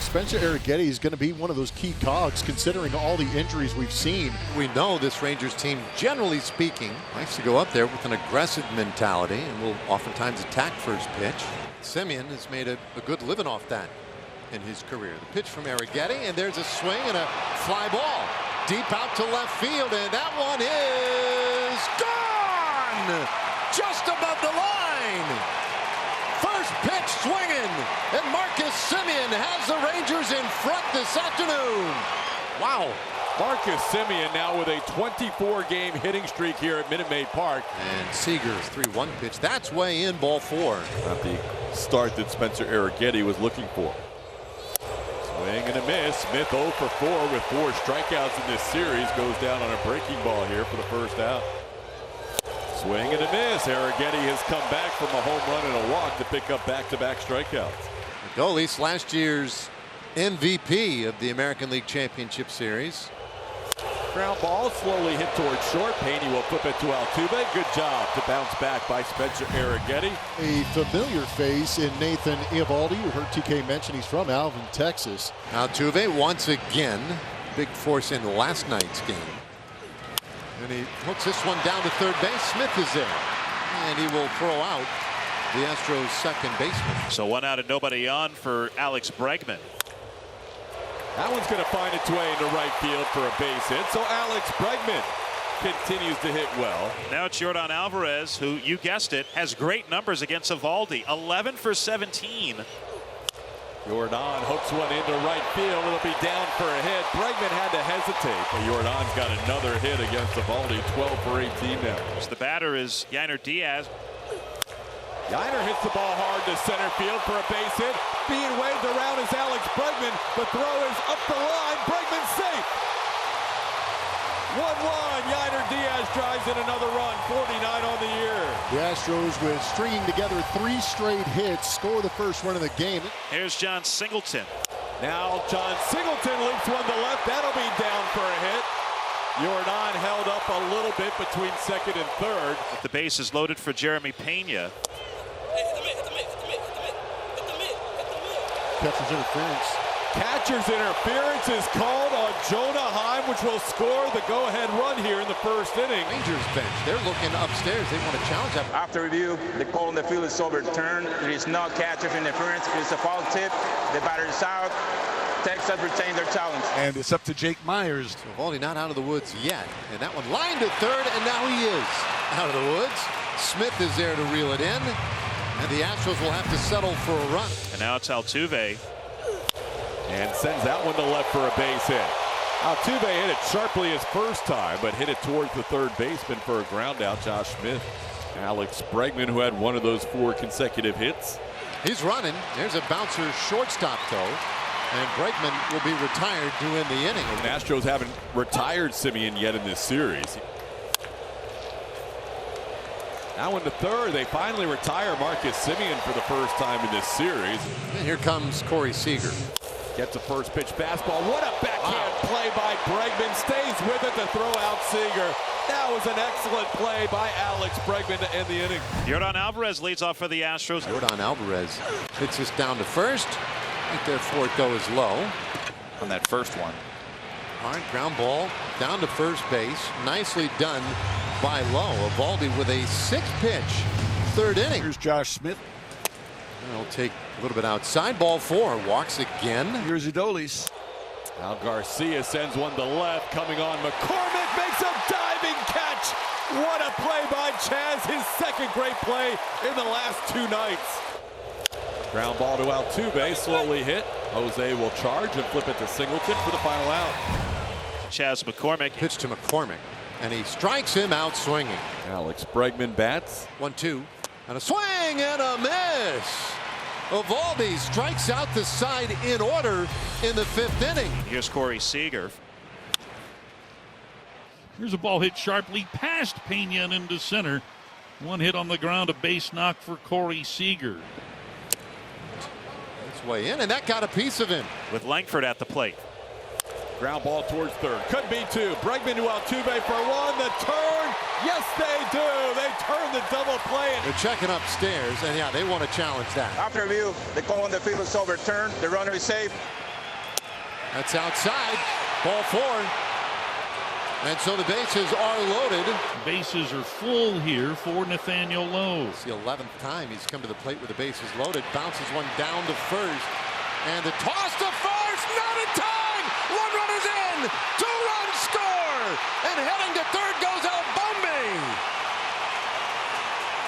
Spencer Arrighetti is going to be one of those key cogs considering all the injuries we've seen. We know this Rangers team, generally speaking, likes to go up there with an aggressive mentality and will oftentimes attack first pitch. Semien has made a good living off that in his career. The pitch from Arrighetti, and there's a swing and a fly ball deep out to left field, and that one is gone just above the line. First pitch swinging, and Marcus Semien has the Rangers in front this afternoon. Wow. Marcus Semien now with a 24-game hitting streak here at Minute Maid Park. And Seager's 3-1 pitch. That's way in, ball 4. Not the start that Spencer Arrighetti was looking for. Swing and a miss. Smith 0 for 4 with 4 strikeouts in this series. Goes down on a breaking ball here for the first out. Swing and a miss. Arrighetti has come back from a home run and a walk to pick up back-to-back strikeouts. Adolis, last year's MVP of the American League Championship Series. Ground ball slowly hit towards short. Paney will flip it to Altuve. Good job to bounce back by Spencer Arrighetti. A familiar face in Nathan Eovaldi. You heard TK mention he's from Alvin, Texas. Altuve once again, big force in last night's game. And he hooks this one down to third base. Smith is there. And he will throw out the Astros' second baseman. So 1 out and nobody on for Alex Bregman. That one's going to find its way into right field for a base hit. So Alex Bregman continues to hit well. Now it's Yordan Alvarez, who, you guessed it, has great numbers against Eovaldi. 11 for 17. Jordan hooks one into right field. It'll be down for a hit. Bregman had to hesitate, but Jordan's got another hit against Eovaldi. 12 for 18 now. So the batter is Yainer Diaz. Yainer hits the ball hard to center field for a base hit. Being waved around is Alex Bregman. The throw is up the line. Bregman safe. 1-1. Yainer Diaz drives in another run. 49 on the year. The Astros, with stringing together 3 straight hits, score the first run of the game. Here's John Singleton. Now John Singleton leaps one to left. That'll be down for a hit. Jordan held up a little bit between second and third. The base is loaded for Jeremy Pena. Catcher's interference. Catcher's interference is called on Jonah Heim, which will score the go-ahead run here in the first inning. Rangers bench, they're looking upstairs. They want to challenge that. After review, the call on the field is overturned. There is no catcher's interference. It's a foul tip. The batter is out. Texas retains their challenge. And it's up to Jake Myers. So Eovaldi not out of the woods yet. And that one lined to third, and now he is out of the woods. Smith is there to reel it in. And the Astros will have to settle for a run. And now it's Altuve. And sends that one to left for a base hit. Altuve hit it sharply his first time, but hit it towards the third baseman for a ground out. Josh Smith. Alex Bregman, who had one of those 4 consecutive hits. He's running. There's a bouncer shortstop, though. And Bregman will be retired to end the inning. The Astros haven't retired Semien yet in this series. Now in the third, they finally retire Marcus Semien for the first time in this series. And here comes Corey Seager. Gets a first pitch fastball. What a backhand play by Bregman. Stays with it to throw out Seager. That was an excellent play by Alex Bregman to end the inning. Yordan Alvarez leads off for the Astros. Yordan Alvarez hits this down to first. Right there for it, though, is low. On that first one. Hard ground ball down to first base. Nicely done by Lowe. Eovaldi with a 6-pitch third inning. Here's Josh Smith. He'll take a little bit outside. Ball 4. Walks again. Here's Adolis. Now Garcia sends one to left. Coming on, McCormick makes a diving catch. What a play by Chaz. His second great play in the last 2 nights. Ground ball to Altuve. Slowly hit. Jose will charge and flip it to Singleton for the final out. Chaz McCormick. Pitch to McCormick. And he strikes him out swinging. Alex Bregman bats. 1-2. And a swing and a miss. Eovaldi strikes out the side in order in the 5th inning. Here's Corey Seager. Here's a ball hit sharply past Pena and into center. 1 hit on the ground, a base knock for Corey Seager. It's way in, and that got a piece of him. With Langford at the plate. Ground ball towards third. Could be 2. Bregman to Altuve for 1. The turn. Yes, they do. They turn the double play. They're checking upstairs, and yeah, they want to challenge that. After review, the call on the field is overturned. The runner is safe. That's outside. Ball 4. And so the bases are loaded. Bases are full here for Nathaniel Lowe. It's the 11th time he's come to the plate with the bases loaded. Bounces one down to first. And the toss to first. Not in time. 1 run is in. 2-run score. And heading to third goes Albumbi.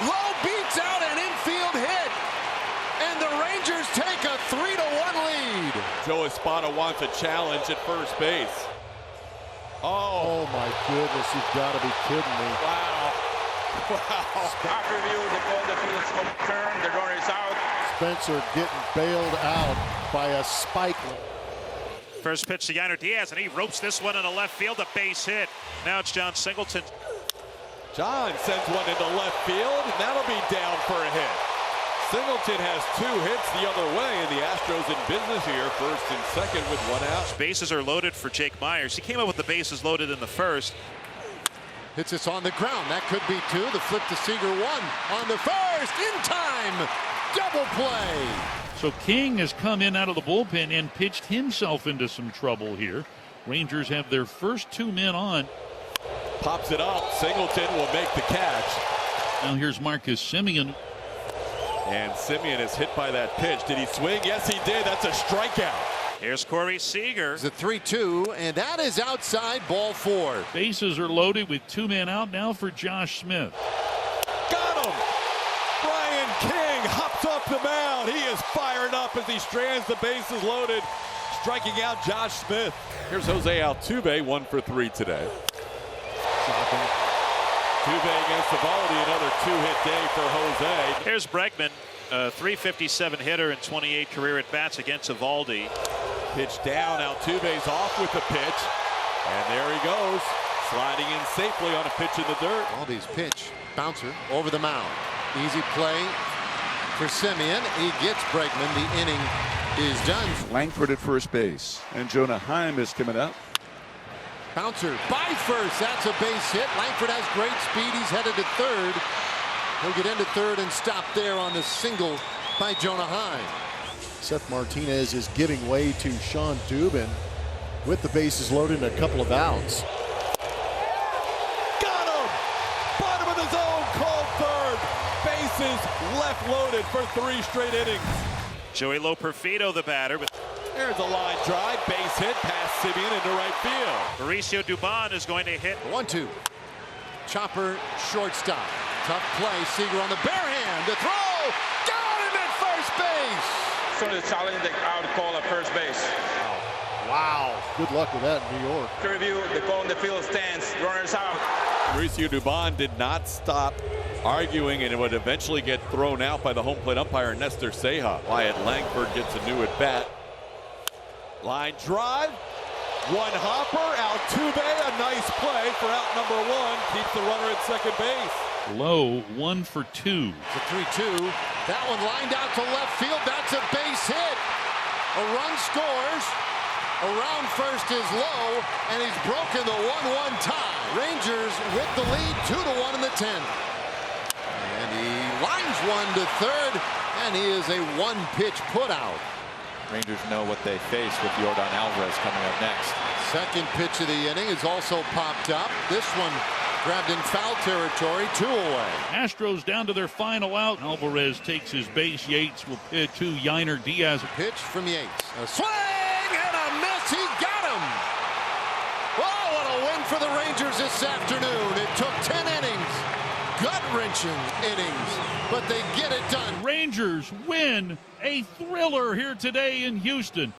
Lowe beats out an infield hit. And the Rangers take a 3-1 lead. Joe Espada wants a challenge at first base. Oh my goodness, you've got to be kidding me. Wow. After review, they call the field overturned. The runner is out. Spencer getting bailed out by a spike. First pitch to Yainer Diaz, and he ropes this one in the left field, a base hit. Now it's John Singleton. John sends one into left field, and that'll be down for a hit. Singleton has 2 hits the other way, and the Astros in business here, first and second with 1 out. Bases are loaded for Jake Myers. He came up with the bases loaded in the first. Hits this on the ground. That could be 2. The flip to Seager 1 on the first. In time. Double play. So King has come in out of the bullpen and pitched himself into some trouble here. Rangers have their first 2 men on. Pops it up. Singleton will make the catch. Now here's Marcus Semien. And Semien is hit by that pitch. Did he swing? Yes, he did. That's a strikeout. Here's Corey Seager. It's a 3-2, and that is outside. Ball 4. Bases are loaded with 2 men out now for Josh Smith. Got him. Brian King hops off the mound. He is fired up as he strands the bases loaded, striking out Josh Smith. Here's Jose Altuve, 1 for 3 today. Altuve against Eovaldi, another 2-hit day for Jose. Here's Bregman, a .357 hitter and 28 career at-bats against Eovaldi. Pitch down, Altuve's off with the pitch. And there he goes, sliding in safely on a pitch in the dirt. Eovaldi's pitch, bouncer over the mound. Easy play for Semien. He gets Bregman. The inning is done. Langford at first base. And Jonah Heim is coming up. Bouncer by first. That's a base hit. Langford has great speed. He's headed to third. He'll get into third and stop there on the single by Jonah Heim. Seth Martinez is giving way to Sean Dubin with the bases loaded and a couple of outs. Got him! Bottom of the zone, called third. Bases left loaded for 3 straight innings. Joey Loperfido, the batter. There's a line drive, base hit past Semien into right field. Mauricio Dubon is going to hit. 1-2. Chopper, shortstop. Tough play. Seager on the bare hand. The throw. Got him at first base. So the challenge, the out call at first base. Wow. Good luck with that in New York. To review, the call in the field stands. Runners out. Mauricio Dubon did not stop arguing and would eventually get thrown out by the home plate umpire Nestor Ceja. Wyatt Langford gets a new at bat. Line drive, 1 hopper, Altuve, a nice play for out number 1, keeps the runner at second base. Lowe 1 for 2. It's a 3-2. That one lined out to left field. That's a base hit. A run scores. Around first is Lowe, and he's broken the 1-1 tie. Rangers with the lead 2-1 in the 10th. And he lines one to third, and he is a 1-pitch putout. Rangers know what they face with Yordan Alvarez coming up next. Second pitch of the inning is also popped up. This one grabbed in foul territory, 2 away. Astros down to their final out. Alvarez takes his base. Yates will pitch to Yainer Diaz. Pitch from Yates. A swing and a miss. He got him. Oh, what a win for the Rangers this afternoon. It took 10 innings. Gut-wrenching innings, but they get it done. Rangers win a thriller here today in Houston.